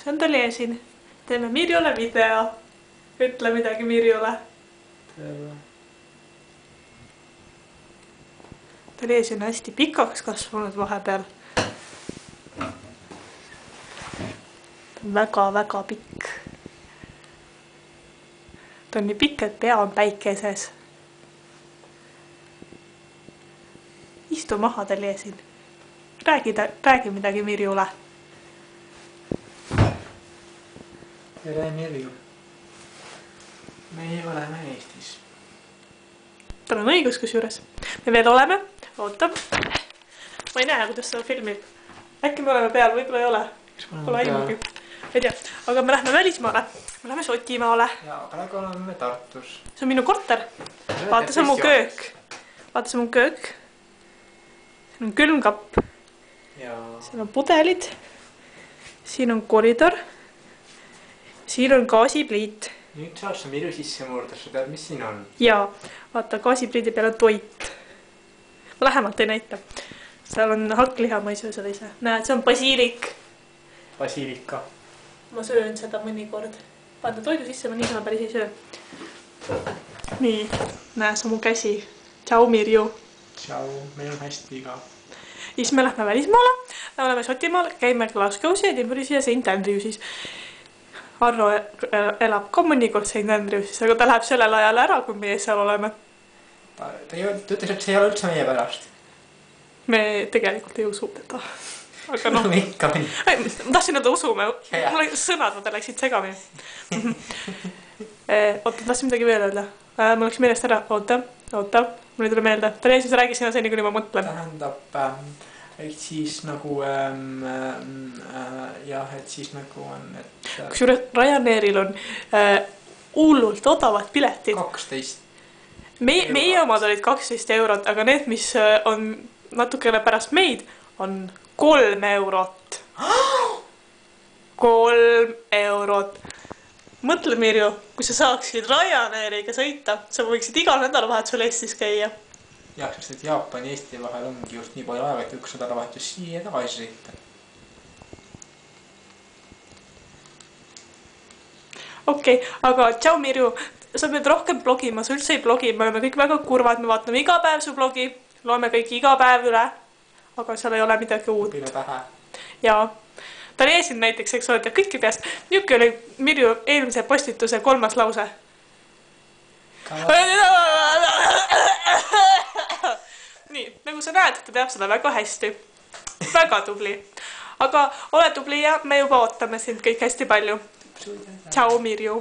see on Taliesin. Teeme Mirjule video. Ütle midagi Mirjule. Taliesin on hästi pikaks kasvanud vahepeal. Ta on väga-väga pikk. Ta on nii pikk, et pea on päikeses. Istu maha, Taliesin. Räägi midagi Mirjule. Tere Mirju. Meie oleme Eestis. Tal on õigus kusjuures. Me veel oleme. Oota. Ma ei näe, kuidas seda filmib. Äkki me oleme peal, võib-olla ei ole. Pole aimugi. Ei tea. Aga me lähme välismaale. Me lähme Šotimaale. Ja praegu oleme Tartus. See on minu korter. Vaata, see on mu köök. Vaata, see on mu köök. Siin on külmkapp. Siin on pudelid. Siin on koridor. Siin on gaasipliit. Nüüd saab sa Mirju sisse murda, sa tead, mis siin on? Jaa, vaata, gaasipliidi peal on toit. Ma lähemalt ei näita. Seal on hakkliha, ma ei söö seda ise. Näed, see on basiilik. Basiilika. Ma söön seda mõnikord. Vaata toidu sisse, ma niisama päris ei söö. Nii, näe, see on mu käsi. Tšau, Mirju. Tšau, meil on hästi ka. Siis me lähme välismaale. Me oleme Šotimaal, käime Glasgow's, Edinburgh'is ja St Andrews'is. Arno elab ka mõnikord St Andrews'is, aga ta läheb sellel ajal ära, kui meie seal oleme. Ta ütles, et see ei ole üldse meie pärast. Me tegelikult ei usu teda. Aga noh. Ikka või. Ma tahtsin öelda usume. Sõnad võtta läksid segami. Oota, tahtsin midagi veel öelda. Mul läks meelest ära. Oota. Mul ei tule meelde. Taliesin, sa räägis sina seni, kuni ma mõtlen. Tähendab, et siis nagu, jah, et siis nagu on, et... Kusjuures Ryanairil on hullult odavad piletid. 12. Meie omad olid 12 eurot, aga need, mis on natukene pärast meid, on 3 eurot. 3 eurot. Mõtle, Mirju, kui sa saaksid Ryanairiga sõita, sa võiksid igal nädalavahetusel Eestis käia. Jah, sest et Jaapani ja Eesti vahel ongi just nii palju aega, et üks nädalavahetus siia tagasi sõita. Okei, aga tšau Mirju, sa pead rohkem blogima, sa üldse ei blogi, me oleme kõik väga kurvad, me vaatame iga päev su blogi, loeme kõik iga päev üle, aga seal ei ole midagi uut. Õpime pähe. Jaa, Taliesin näiteks, eks ole, teab kõiki peast. Niuke oli Mirju eelmise postituse 3. lause. Nii, nagu sa näed, ta teab seda väga hästi. Väga tubli. Aga ole tubli ja me juba ootame sind kõik hästi palju. Tšau, Mirju.